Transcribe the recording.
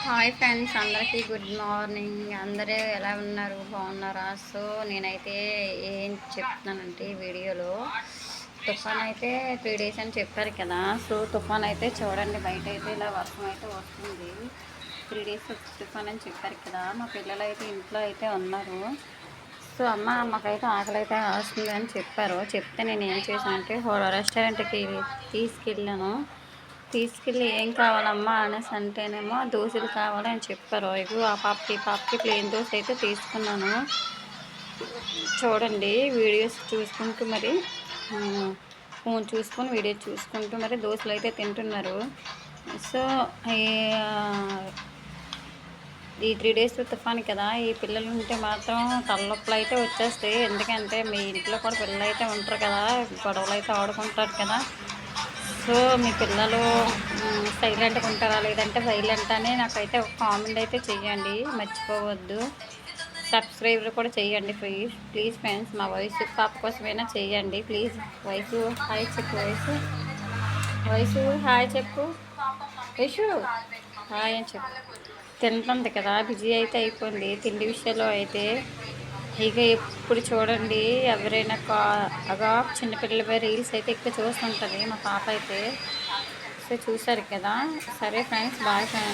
Hi friends, అందరికీ good morning. అందరూ ఎలా ఉన్నారు? బాగున్నారా? సో నేనైతే ఏం చెప్తున్నానంటే ఈ వీడియోలో తుఫాన్ అయితే 3 డేస్ అని చెప్పారు కదా. సో తుఫాన్ అయితే చూడండి, బయట అయితే ఇలా వర్షం అయితే వస్తుంది. 3 డేస్ తుఫాన్ అని చెప్పారు కదా. మా పిల్లలు అయితే ఇంట్లో అయితే ఉన్నారు. సో అమ్మ మాకైతే ఆకలి అయితే వస్తుంది అని చెప్పారు. చెప్తే నేను ఏం చేశానంటే రెస్టారెంట్కి తీసుకెళ్ళాను. తీసుకెళ్ళి ఏం కావాలమ్మా అనేసి అంటేనేమో దోశలు కావాలి అని చెప్పారు. ఇగో ఆ పాపకి ఈ పాపకి ప్లేన్ దోశ అయితే తీసుకున్నాను. చూడండి, వీడియోస్ చూసుకుంటూ మరి ఫోన్ చూసుకొని వీడియో చూసుకుంటూ మరి దోశలు అయితే తింటున్నారు. సో ఈ 3 డేస్ తుఫాను కదా, ఈ పిల్లలు ఉంటే మాత్రం తలనొప్పులు అయితే వచ్చేస్తాయి. ఎందుకంటే మీ ఇంట్లో కూడా పిల్లలు అయితే ఉంటారు కదా, గొడవలు అయితే ఆడుకుంటారు కదా. సో మీ పిల్లలు సైలెంట్గా ఉంటారా లేదంటే వైలెంట్ అని నాకైతే ఒక కామెంట్ అయితే చెయ్యండి, మర్చిపోవద్దు. సబ్స్క్రైబ్ కూడా చెయ్యండి ప్లీజ్ ప్లీజ్ ఫ్రెండ్స్. మా వయసు పాప కోసమైనా చెయ్యండి ప్లీజ్. వయసు హాయ్ చెప్పు, వయసు వయసు హాయ్ చెప్పు, వయసు హాయ్ అని చెప్పు. తింటుంది కదా, బిజీ అయితే అయిపోయింది తిండి విషయంలో అయితే. ఇక ఎప్పుడు చూడండి ఎవరైనా అగా చిన్నపిల్లలపై రీల్స్ అయితే ఎక్కువ చూస్తుంటుంది మా పాప అయితే. సో చూసారు కదా. సరే ఫ్రెండ్స్, బాయ్ ఫ్రెండ్స్.